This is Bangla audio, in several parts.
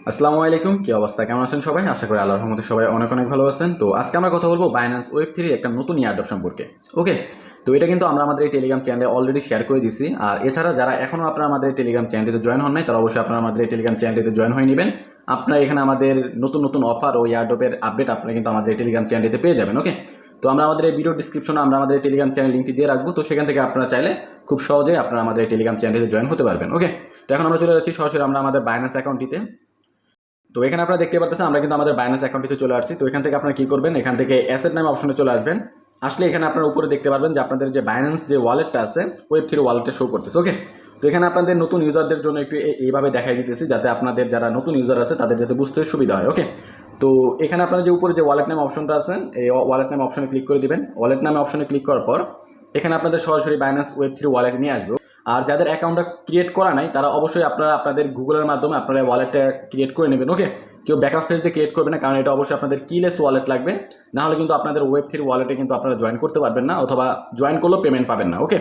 আসসালামু আলাইকুম, কি অবস্থা, কেমন আছেন সবাই? আশা করি আল্লাহর রহমতে সবাই অনেক অনেক ভালো আছেন। তো আজকে আমরা কথা বলবো বাইন্যান্স ওয়েব 3 একটা নতুন ইয়ারড্রপ সম্পর্কে। ওকে, তো এটা কিন্তু আমরা আমাদের এই টেলিগ্রাম চ্যানেলে অলরেডি শেয়ার করে দিছি। আর এছাড়া যারা এখনও আপনারা আমাদের এই টেলিগ্রাম চ্যানেলটিতে জয়েন হন নাই, তারা অবশ্যই আপনারা আমাদের এই টেলিগ্রাম চ্যানেলটিতে জয়েন হয়ে নেবেন। আপনারা এখানে আমাদের নতুন নতুন অফার ও ইয়ারড্রপের আপডেট আপনারা কিন্তু আমাদের এই টেলিগ্রাম চ্যানেলটিতে পেয়ে যাবেন। ওকে, তো আমরা আমাদের এই ভিডিও ডিসক্রিপশনে আমরা আমাদের টেলিগ্রাম চ্যানেল লিঙ্কটি দিয়ে রাখবো। তো সেখান থেকে আপনারা চাইলে খুব সহজেই আপনারা আমাদের এই টেলিগ্রাম চ্যানেলটিতে জয়েন হতে পারবেন। ওকে, তো এখন আমরা চলে যাচ্ছি সরাসরি আমরা আমাদের বাইন্যান্স অ্যাকাউন্টটিতে। তো এখানে আপনারা দেখতে পাচ্ছেন আমরা কিন্তু আমাদের বাইন্যান্স অ্যাকাউন্টে চলে আসছি। তো এখান থেকে আপনারা কি করবেন, এখান থেকে অ্যাসেট নামে অপশনে চলে আসবেন। আসলে এখানে আপনারা উপরে দেখতে পারবেন যে আপনাদের যে বাইন্যান্স যে ওয়ালেটটা আছে ওয়েব থ্রি ওয়ালেটে শো করতেছে। ওকে, তো এখানে আপনাদের নতুন ইউজারদের জন্য একটু এইভাবে দেখাই দিতেছি, যাতে আপনাদের যারা নতুন ইউজার আছে তাদের যাতে বুঝতে সুবিধা হয়। ওকে, তো এখানে আপনারা যে উপরে যে ওয়ালেট নামে অপশনটা আছে, এই ওয়ালেট নামে অপশনে ক্লিক করে দিবেন। ওয়ালেট নামে অপশনে ক্লিক করার পর এখানে আপনাদের সরাসরি বাইন্যান্স ওয়েব থ্রি ওয়ালেটে নিয়ে আসবে। আর যাদের অ্যাকাউন্টটা ক্রিয়েট করা নাই তারা অবশ্যই আপনারা আপনাদের গুগলের মাধ্যমে আপনারা ওয়ালেটটা ক্রিয়েট করে নেবেন। ওকে, কেউ ব্যাকআপ ফেজ দিয়ে ক্রিয়েট করবে না, কারণ এটা অবশ্যই আপনাদের কিলেস ওয়ালেট লাগবে। না হলে কিন্তু আপনাদের ওয়েব থ্রি ওয়ালেটে কিন্তু আপনারা জয়েন করতে পারবেন না, অথবা জয়েন করলেও পেমেন্ট পাবেন না। ওকে,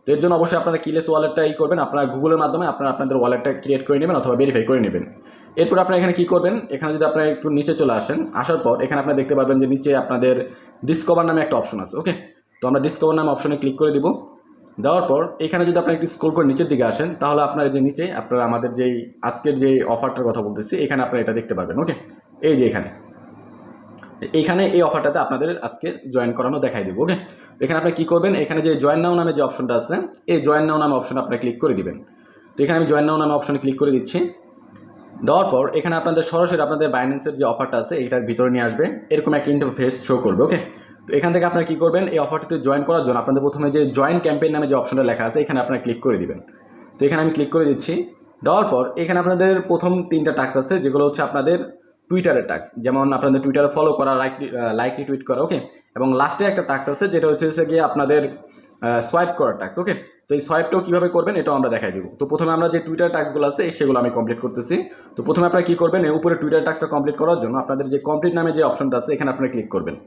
তো এর জন্য অবশ্যই আপনারা কিলেস ওয়ালেটটা করবেন, আপনারা গুগলের মাধ্যমে আপনারা আপনাদের ওয়ালেটটা ক্রিয়েট করে নেবেন অথবা ভেরিফাই করে নেবেন। এরপর আপনারা এখানে কি করবেন, এখানে যদি আপনারা একটু নিচে চলে আসেন, আসার পর এখানে আপনারা দেখতে পারবেন যে নিচে আপনাদের ডিসকভার নামে একটা অপশন আছে। ওকে, তো আমরা ডিসকভার নামে অপশনে ক্লিক করে দিব। দেওয়ার পর এখানে যদি আপনারা একটু স্ক্রল করে নিচের দিকে আসেন, তাহলে আপনার যে নিচে আপনারা আমাদের যেই আজকের যে অফারটার কথা বলতেছি এখানে আপনারা এটা দেখতে পারবেন। ওকে, এই যে এখানে এই অফারটাতে আপনাদের আজকে জয়েন করানো দেখাই দেবো। ওকে, এখানে আপনি কি করবেন, এখানে যে জয়েন নাও নামে যে অপশনটা আছে এই জয়েন নাও নামে অপশন আপনারা ক্লিক করে দিবেন। তো এখানে আমি জয়েন নাও নামে অপশনে ক্লিক করে দিচ্ছি। দেওয়ার পর এখানে আপনাদের সরাসরি আপনাদের বাইন্যান্সের যে অফারটা আছে এটার ভিতরে নিয়ে আসবে, এরকম একটা ইন্টারফেস শো করবে। ওকে, তো এখান থেকে আপনারা কি করবেন, এই অফারটিতে জয়েন করার জন্য আপনাদের প্রথমে যে জয়েন ক্যাম্পেইন নামে যে অপশনটা লেখা আছে এখানে আপনারা ক্লিক করে দিবেন। তো এখানে আমি ক্লিক করে দিচ্ছি। দেওয়ার পর এখানে আপনাদের প্রথম 3টা টাস্ক আছে, যেগুলো হচ্ছে আপনাদের টুইটারের টাস্ক, যেমন আপনাদের টুইটারে ফলো করা, লাইক রিটুইট করা। ওকে, এবং লাস্টে একটা টাস্ক আছে যেটা হচ্ছে গিয়ে আপনাদের সোয়াইপ করার টাস্ক। ওকে, তো এই সোয়াইপটাও কীভাবে করবেন এটাও আমরা দেখাই দেবো। তো প্রথমে আমরা যে টুইটার টাস্কগুলো আছে সেগুলো আমি কমপ্লিট করতেছি। তো প্রথমে আপনারা কী করবেন, এই উপরে টুইটার টাস্কটা কমপ্লিট করার জন্য আপনাদের যে কমপ্লিট নামে যে অপশনটা আছে এখানে আপনারা ক্লিক করবেন।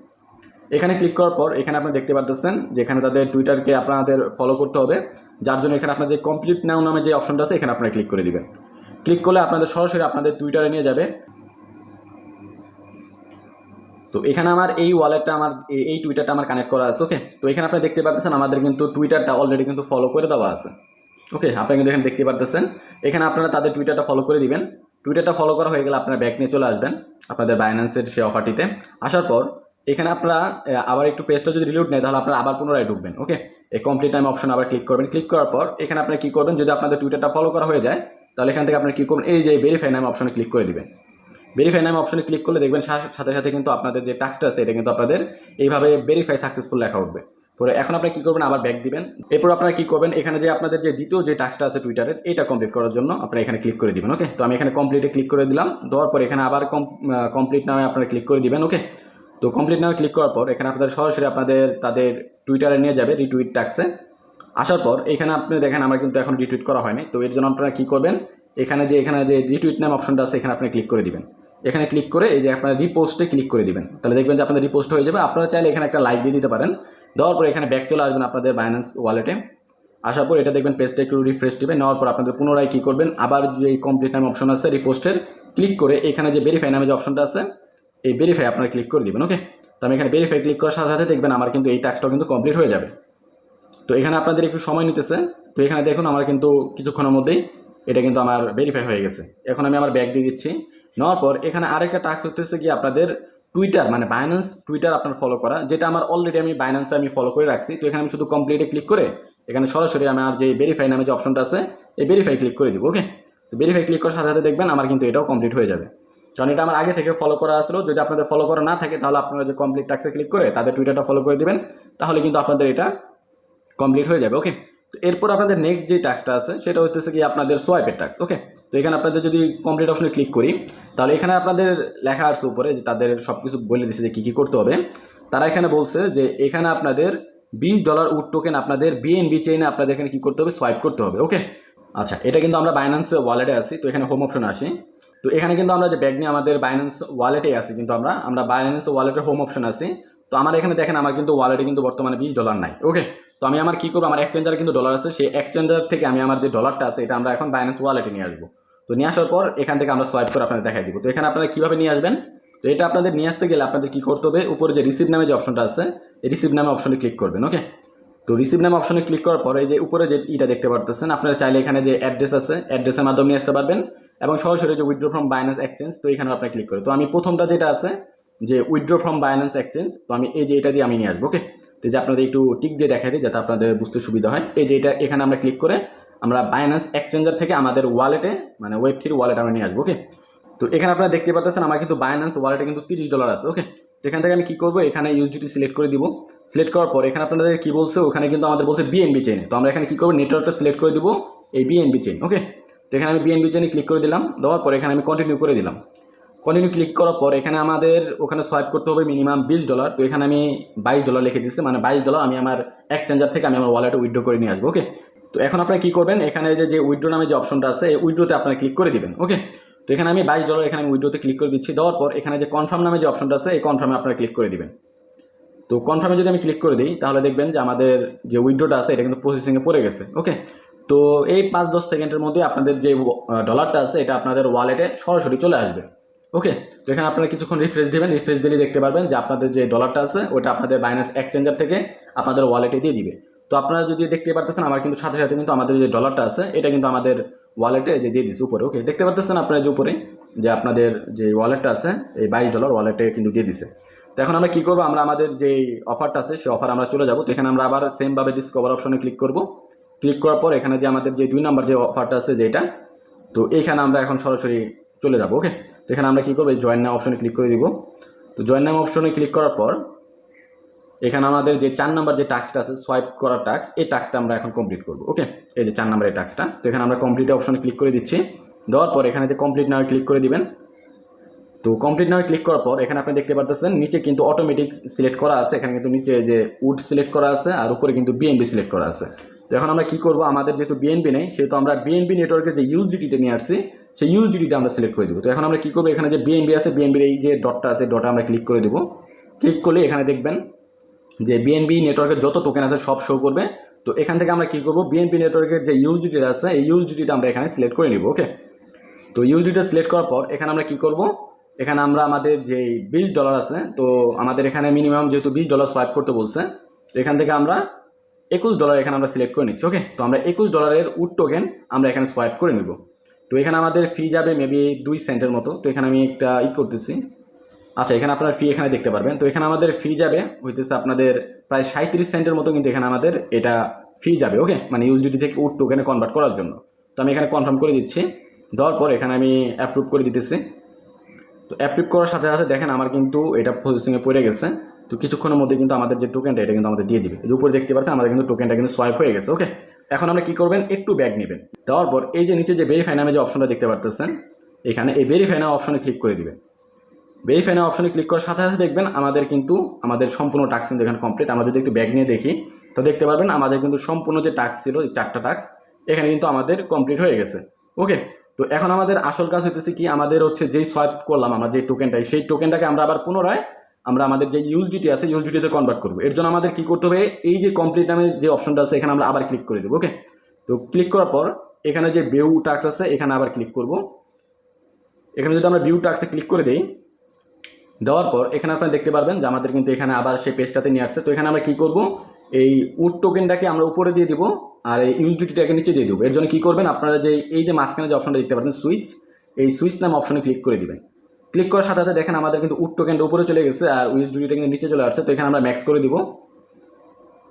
এখানে ক্লিক করার পর এখানে আপনি দেখতে পাচ্ছেন যে এখানে তাদের টুইটারকে আপনাদের ফলো করতে হবে, যার জন্য এখানে আপনাদের কমপ্লিট নাও নামে যে অপশনটা আছে এখানে আপনারা ক্লিক করে দিবেন। ক্লিক করলে আপনাদের সরাসরি আপনাদের টুইটারে নিয়ে যাবে। তো এখানে আমার এই ওয়ালেটটা আমার এই টুইটারটা আমার কানেক্ট করা আছে। ওকে, তো এখানে আপনি দেখতে পাচ্ছেন আমাদের কিন্তু টুইটারটা অলরেডি কিন্তু ফলো করে দেওয়া আছে। ওকে, আপনারা কিন্তু এখানে দেখতে পাচ্ছেন এখানে আপনারা তাদের টুইটারটা ফলো করে দিবেন। টুইটারটা ফলো করা হয়ে গেলে আপনারা ব্যাক নিয়ে চলে আসবেন আপনাদের বাইন্যান্সের সেই অফারটিতে। আসার পর এখানে আপনারা আবার একটু পেজটা যদি রিলোড নেয় তাহলে আপনারা আবার পুনরায় ঢুকবেন। ওকে, এই কমপ্লিট টাইম অপশন আবার ক্লিক করবেন। ক্লিক করার পর এখানে আপনারা কী করবেন, যদি আপনাদের টুইটারটা ফলো করা হয়ে যায় তাহলে এখান থেকে আপনারা কী করবেন, এই যে ভেরিফাই নামে অপশনে ক্লিক করে দিবেন। ভেরিফাই নামে অপশনে ক্লিক করলে দেখবেন সাথে সাথে কিন্তু আপনাদের যে টাস্কটা আছে এটা কিন্তু আপনাদের এইভাবে ভেরিফাই সাকসেসফুল লেখা উঠবে। পরে এখন আপনি কী করবেন, আবার ব্যাক দিবেন। এরপর আপনারা কী করবেন, এখানে যে আপনাদের যে দ্বিতীয় যে টাস্কটা আছে টুইটারের এটা কমপ্লিট করার জন্য আপনারা এখানে ক্লিক করে দিবেন। ওকে, তো আমি এখানে কমপ্লিটে ক্লিক করে দিলাম। দেওয়ার পর এখানে আবার কমপ্লিট নামে আপনারা ক্লিক করে দিবেন। ওকে, তো কমপ্লিট নামে ক্লিক করার পর এখানে আপনাদের সরাসরি আপনাদের তাদের টুইটারে নিয়ে যাবে রিটুইট টাস্কে। আসার পর এখানে আপনি দেখেন আমার কিন্তু এখন রিটুইট করা হয়নি। তো এর জন্য আপনারা কী করবেন, এখানে যে রিটুইট নাম অপশনটা আছে এখানে আপনি ক্লিক করে দিবেন। এখানে ক্লিক করে এই যে আপনারা রিপোস্টে ক্লিক করে দিবেন, তাহলে দেখবেন যে আপনাদের রিপোস্ট হয়ে যাবে। আপনারা চাইলে এখানে একটা লাইক দিয়ে দিতে পারেন। দেওয়ার পর এখানে ব্যাক চলে আসবেন আপনাদের বাইন্যান্স ওয়ালেটে। আসার পর এটা দেখবেন পেজটা একটু রিফ্রেশ দিবে। নেওয়ার পর আপনাদের পুনরায় কী করবেন, আবার যে কমপ্লিট নামে অপশন আছে রিপোস্টের ক্লিক করে এখানে যে ভেরিফাই নামে যে অপশনটা আছে এই ভেরিফাই আপনারা ক্লিক করে দিবেন। ওকে, তো আমি এখানে ভেরিফাই ক্লিক করার সাথে সাথে দেখবেন আমার কিন্তু এই টাস্কটাও কিন্তু কমপ্লিট হয়ে যাবে। তো এখানে আপনাদের একটু সময় নিতেছে। তো এখানে দেখুন আমার কিন্তু কিছুক্ষণের মধ্যেই এটা কিন্তু আমার ভেরিফাই হয়ে গেছে। এখন আমি আমার ব্যাক দিয়ে দিচ্ছি। নেওয়ার পর এখানে আরেকটা টাস্ক হচ্ছে কি আপনাদের টুইটার মানে বাইন্যান্স টুইটার আপনার ফলো করা, যেটা আমার অলরেডি আমি বাইন্যান্সে আমি ফলো করে রাখছি। তো এখানে আমি শুধু কমপ্লিটে ক্লিক করে এখানে সরাসরি আমার যে ভেরিফাই নামে যে অপশনটা আছে এই ভেরিফাই ক্লিক করে দিব। ওকে, তো ভেরিফাই ক্লিক করার সাথে সাথে দেখবেন আমার কিন্তু এটাও কমপ্লিট হয়ে যাবে, কারণ এটা আমার আগে থেকে ফলো করা আসলো। যদি আপনাদের ফলো করা না থাকে তাহলে আপনারা যে কমপ্লিট টাস্কে ক্লিক করে তাদের টুইটারটা ফলো করে দিবেন, তাহলে কিন্তু আপনাদের এটা কমপ্লিট হয়ে যাবে। ওকে, তো এরপর আপনাদের নেক্সট যে টাস্কটা আছে সেটা হচ্ছে কি আপনাদের সোয়াইপের টাস্ক। ওকে, তো এখানে আপনাদের যদি কমপ্লিট অপশনে ক্লিক করি তাহলে এখানে আপনাদের লেখা আছে উপরে যে তাদের সব কিছু বলে দিচ্ছে যে কী কী করতে হবে। তারা এখানে বলছে যে এখানে আপনাদের $20 উড টোকেন আপনাদের বিএনবি চেইনে আপনাদের এখানে কী করতে হবে, সোয়াইপ করতে হবে। ওকে, আচ্ছা, এটা কিন্তু আমরা বাইন্যান্স ওয়ালেটে আছি। তো এখানে হোম অপশনে আসি। তো এখানে কিন্তু আমরা যে ব্যাগ নিয়ে আমাদের বাইন্যান্স ওয়ালেটে আছি, কিন্তু আমরা বাইন্যান্স ওয়ালেটের হোম অপশন আছি। তো আমার এখানে দেখেন আমার কিন্তু ওয়ালেটে কিন্তু বর্তমানে $20 নাই। ওকে, তো আমি আমার কী করবো, আমার এক্সচেঞ্জারে কিন্তু ডলার আছে, সেই এক্সচেঞ্জার থেকে আমি আমার যে ডলারটা আছে এটা আমরা এখন বাইন্যান্স ওয়ালেটে নিয়ে আসবো। তো তো নিয়ে আসার পর এখান থেকে আমরা সোয়াইপ করে আপনাদের দেখাই দিব। তো এখানে আপনারা কীভাবে নিয়ে আসবেন, তো এটা আপনাদের নিয়ে আসতে গেলে আপনাদের কী করতে হবে, উপরে যে রিসিভ নামে যে অপশনটা আছে এই রিসিভ নামে অপশনে ক্লিক করবেন। ওকে, তো রিসিভ নামে অপশনে ক্লিক করার পরে যে উপরে যে ইটা দেখতে পারতেছেন, আপনারা চাইলে এখানে যে অ্যাড্রেস আছে অ্যাড্রেসের মাধ্যমে নিয়ে আসতে পারবেন, এবং সরাসরি যে উইথড্র ফ্রম বাইন্যান্স এক্সচেঞ্জ, তো এখানে আপনি ক্লিক করে, তো আমি প্রথমটা যেটা আছে যে উইথড্র ফ্রম বাইন্যান্স এক্সচেঞ্জ, তো আমি এই যে এটা দিয়ে আমি নিয়ে আসবো। ওকে, তো যে আপনাদের একটু টিক দিয়ে দেখাই দিই যাতে আপনাদের বুঝতে সুবিধা হয়। এই যে এটা এখানে আমরা ক্লিক করে আমরা বাইন্যান্স এক্সচেঞ্জার থেকে আমাদের ওয়ালেটে মানে Web3 ওয়ালেট আমরা নিয়ে আসবো। ওকে, তো এখানে আপনারা দেখতে পাচ্ছেন আমার কিন্তু বাইন্যান্স ওয়ালেটে কিন্তু $30 আছে। ওকে, তো এখান থেকে আমি কী করবো, এখানে ইউজিটি সিলেক্ট করে দিব। সিলেক্ট করার পর এখানে আপনাদের কী বলছে, ওখানে কিন্তু আমাদের বলছে বিএনবি চেইনে, তো আমরা এখানে কী করবো, নেটওয়ার্কটা সিলেক্ট করে দিব এই বিএনবি চেইন। ওকে, তো এখানে আমি বিএনবি চেইনে ক্লিক করে দিলাম, দেওয়ার পর এখানে আমি কন্টিনিউ করে দিলাম। কন্টিনিউ ক্লিক করার পর এখানে আমাদের ওখানে সোয়াইপ করতে হবে মিনিমাম $20, তো এখানে আমি $22 লিখে দিচ্ছি, মানে $22 আমি আমার এক্সচেঞ্জার থেকে আমি আমার ওয়ালেটে উইথড্র করে নিয়ে আসবো। ওকে, তো এখন আপনারা কী করবেন, এখানে যে উইথড্র নামে যে অপশনটা আছে এই উইথড্রতে আপনারা ক্লিক করে দিবেন। ওকে, তো এখানে আমি $22 এখানে আমি উইথড্রতে ক্লিক করে দিচ্ছি। দেওয়ার পর এখানে যে কনফার্ম নামে যে অপশনটা আছে এই কনফার্মে আপনারা ক্লিক করে দিবেন। তো কনফার্মে যদি আমি ক্লিক করে দিই তাহলে দেখবেন যে আমাদের যে উইথড্রটা আছে এটা কিন্তু প্রসেসিংয়ে পড়ে গেছে। ওকে, তো এই 5-10 সেকেন্ডের মধ্যে আপনাদের যে ডলারটা আছে এটা আপনাদের ওয়ালেটে সরাসরি চলে আসবে। ওকে, তো এখানে আপনারা কিছুক্ষণ রিফ্রেশ দেবেন, রিফ্রেশ দিলে দেখতে পারবেন যে আপনাদের যে ডলারটা আছে ওটা আপনাদের বাইন্যান্স এক্সচেঞ্জার থেকে আপনাদের ওয়ালেটে দিয়ে দিবে। তো আপনারা যদি দেখতে পারতেছেন আমার কিন্তু সাথে সাথে কিন্তু আমাদের যে ডলারটা আছে এটা কিন্তু আমাদের ওয়ালেটে যে দিয়ে দিচ্ছে উপরে। ওকে, দেখতে পারতেছেন আপনারা যে উপরে যে আপনাদের যে ওয়ালেটটা আছে এই $22 ওয়ালেটে কিন্তু দিয়ে দিছে। তো এখন আমরা কী করবো, আমরা আমাদের যে অফারটা আছে সেই অফার আমরা চলে যাবো। তো এখানে আমরা আবার সেমভাবে ডিসকভার অপশনে ক্লিক করব। ক্লিক করার পর এখানে যে আমাদের যে 2 নাম্বার যে অফারটা আছে যেটা, তো এইখানে আমরা এখন সরাসরি চলে যাব। ওকে, তো এখানে আমরা কী করবো, এই জয়েন নাও অপশনে ক্লিক করে দিব। তো জয়েন নাও অপশনে ক্লিক করার পর এখানে আমাদের যে 4 নাম্বার যে টাস্কটা আছে সোয়াইপ করার টাস্ক, এই টাস্কটা আমরা এখন কমপ্লিট করব। ওকে, এই যে 4 নাম্বারের টাস্কটা, তো এখানে আমরা কমপ্লিট অপশনে ক্লিক করে দিচ্ছি। দেওয়ার পর এখানে যে কমপ্লিট নাও ক্লিক করে দিবেন। তো কমপ্লিট নাও ক্লিক করার পর এখানে আপনি দেখতে পাচ্ছেন নিচে কিন্তু অটোমেটিক সিলেক্ট করা আছে, এখানে কিন্তু নিচে যে উড সিলেক্ট করা আছে আর উপরে কিন্তু বিএনবি সিলেক্ট করা আছে। তো এখন আমরা কী করবো, আমাদের যেহেতু বিএনবি নেই সেহেতু আমরা বিএনবি নেটওয়ার্কের যে ইউএসডিটিটা নিয়ে আসছি সেই ইউএসডিটিটা আমরা সিলেক্ট করে দেবো। তো এখন আমরা কী করবো, এখানে যে বিএনবি আছে বিএনবির এই যে ডটটা আছে ডটটা আমরা ক্লিক করে দেবো। ক্লিক করলে এখানে দেখবেন যে বিএনবি নেটওয়ার্কের যত টোকেন আছে সব শো করবে। তো এখান থেকে আমরা কী করবো, বিএনবি নেটওয়ার্কের যে ইউএসডিটিটা আছে এই ইউএসডিটিটা আমরা এখানে সিলেক্ট করে নিব। ওকে, তো ইউএসডিটা সিলেক্ট করার পর এখানে আমরা কী করবো, এখানে আমরা আমাদের যে $20 আছে, তো আমাদের এখানে মিনিমাম যেহেতু $20 সোয়াইপ করতে বলছে, তো এখান থেকে আমরা $21 এখানে আমরা সিলেক্ট করে নিচ্ছি। ওকে, তো আমরা $21 উড টোকেন আমরা এখানে সোয়াইপ করে নিব। তো এখানে আমাদের ফি যাবে মেবি 2 সেন্টের মতো। তো এখানে আমি একটা করতেছি, আচ্ছা এখানে আপনার ফি এখানে দেখতে পারবেন। তো এখানে আমাদের ফি যাবে হইতেছে আপনাদের প্রায় 37 সেন্টের মতো, কিন্তু এখানে আমাদের এটা ফি যাবে। ওকে, মানে ইউএসডিটি থেকে উড টোকেনে কনভার্ট করার জন্য। তো আমি এখানে কনফার্ম করে দিচ্ছি। দেওয়ার পর এখানে আমি অ্যাপ্রুভ করে দিতেছি। তো অ্যাপ্রুভ করার সাথে সাথে দেখেন আমার কিন্তু এটা প্রসেসিংয়ে পড়ে গেছে। তো কিছুক্ষণের মধ্যে কিন্তু আমাদের যে টোকেনটা এটা কিন্তু আমাদের দিয়ে দিবে। এর উপরে দেখতে পাচ্ছেন আমাদের কিন্তু টোকেনটা কিন্তু সোয়াইপ হয়ে গেছে। ওকে, এখন আমরা কী করবেন, একটু ব্যাক নেবেন। দেওয়ার পর এই যে নিচে যে ভেরিফাই নামে যে অপশনটা দেখতে পারতেছেন এখানে এই ভেরিফাই নাও অপশনে ক্লিক করে দিবেন। ভেরিফাই নাও অপশনে ক্লিক করার সাথে সাথে দেখবেন আমাদের কিন্তু আমাদের সম্পূর্ণ টাস্ক কিন্তু এখানে কমপ্লিট। আমরা যদি একটু ব্যাক নিয়ে দেখি তো দেখতে পারবেন আমাদের কিন্তু সম্পূর্ণ যে টাস্ক ছিল এই 4টা টাস্ক এখানে কিন্তু আমাদের কমপ্লিট হয়ে গেছে। ওকে, তো এখন আমাদের আসল কাজ হইতেছে কি, আমাদের হচ্ছে যেই সোয়াইপ করলাম আমরা যে টোকেনটাই সেই টোকেনটাকে আমরা আবার পুনরায় আমরা আমাদের যে ইউএসডিটি আছে ইউএসডিটিতে কনভার্ট করবো। এর জন্য আমাদের কি করতে হবে, এই যে কমপ্লিট নামে যে অপশনটা আছে এখানে আমরা আবার ক্লিক করে দেবো। ওকে, তো ক্লিক করার পর এখানে যে ভিউ টাস্ক আছে এখানে আবার ক্লিক করব। এখানে যদি আমরা ভিউ টাস্কে ক্লিক করে দিই, দেওয়ার পর এখানে আপনারা দেখতে পারবেন যে আমাদের কিন্তু এখানে আবার সেই পেজটাতে নিয়ে আসছে। তো এখানে আমরা কী করব, এই উড টোকেনটাকে আমরা উপরে দিয়ে দিব আর এই ইউএসডিটিটাকে নিচে দিয়ে দেবো। এর জন্য কী করবেন, আপনারা যে এই যে মাঝখানে যে অপশনটা দেখতে পাচ্ছেন সুইচ, এই সুইচ নাম অপশনে ক্লিক করে দিবেন। ক্লিক করার সাথে সাথে দেখেন আমাদের কিন্তু উড টোকেনটা উপরে চলে গেছে আর ইউএসডিটিটা কিন্তু নিচে চলে আসছে। তো এখানে আমরা ম্যাক্স করে দিব।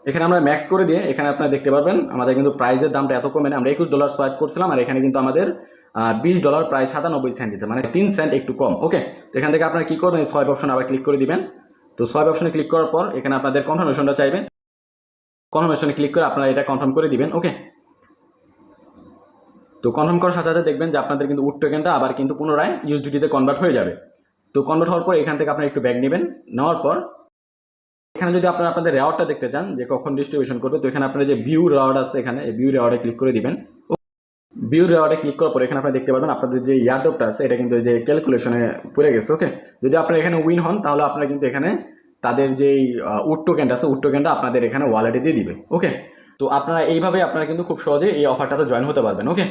এখানে আমরা ম্যাক্স করে দিয়ে এখানে আপনারা দেখতে পারবেন আমাদের কিন্তু প্রাইজের দামটা এত কমে না, আমরা $21 সোয়াইপ করছিলাম আর এখানে কিন্তু আমাদের $20 প্রায় 97 সেন্ট দিতে, মানে 3 সেন্ট একটু কম। ওকে, তো এখান থেকে আপনারা কী করবেন, সোয়াইপ অপশন আবার ক্লিক করে দিবেন। তো সোয়াইপ অপশনে ক্লিক করার পর এখানে আপনাদের কনফার্মেশনটা চাইবেন, কনফার্মেশনে ক্লিক করে আপনারা এটা কনফার্ম করে দিবেন। ওকে, তো কনফার্ম করার সাথে সাথে দেখবেন যে আপনাদের কিন্তু উড টোকেনটা আবার কিন্তু পুনরায় ইউএসডিটিতে কনভার্ট হয়ে যাবে। তো কনভার্ট হওয়ার পর এখান থেকে আপনারা একটু ব্যাক নেবেন, নেওয়ার পর এখানে যদি আপনারা আপনাদের রেওয়ার্ডটা দেখতে চান যে কখন ডিস্ট্রিবিউশন করবে, তো এখানে আপনারা যে ভিউ রেওয়ার্ড আছে এখানে এই ভিউ রেওয়ার্ডে ক্লিক করে দিবেন। ভিউ রেওয়ার্ডে ক্লিক করার পর এখানে আপনারা দেখতে পারবেন আপনাদের যে ইয়ারড্রপটা আছে এটা কিন্তু যে ক্যালকুলেশনে পড়ে গেছে। ওকে, যদি আপনারা এখানে উইন হন তাহলে আপনারা কিন্তু এখানে তাদের যেই উড টোকেনটা আছে উড টোকেনটা আপনাদের এখানে ওয়ালেটে দিয়ে দিবে। ওকে, তো আপনারা এইভাবে আপনারা কিন্তু খুব সহজে এই অফারটাতে জয়েন হতে পারবেন। ওকে,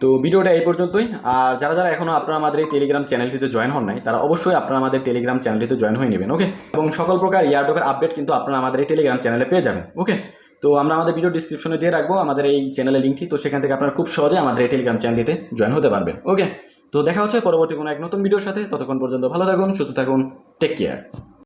তো ভিডিওটা এই পর্যন্তই। আর যারা যারা এখনো আপনারা আমাদের এই টেলিগ্রাম চ্যানেলটিতে জয়েন হন নাই তারা অবশ্যই আপনারা আমাদের টেলিগ্রাম চ্যানেলটিতে জয়েন হয়ে নেবেন। ওকে, এবং সকল প্রকার ইয়ারড্রপের আপডেট কিন্তু আপনারা আমাদের এই টেলিগ্রাম চ্যানেলে পেয়ে যাবেন। ওকে, তো আমরা আমাদের ভিডিও ডিসক্রিপশনে দিয়ে রাখবো আমাদের এই চ্যানেলের লিঙ্কটি, তো সেখান থেকে আপনারা খুব সহজে আমাদের এই টেলিগ্রাম চ্যানেলটিতে জয়েন হতে পারবেন। ওকে, তো দেখা হচ্ছে পরবর্তী কোনো এক নতুন ভিডিওর সাথে। ততক্ষণ পর্যন্ত ভালো থাকুন, সুস্থ থাকুন, টেক কেয়ার।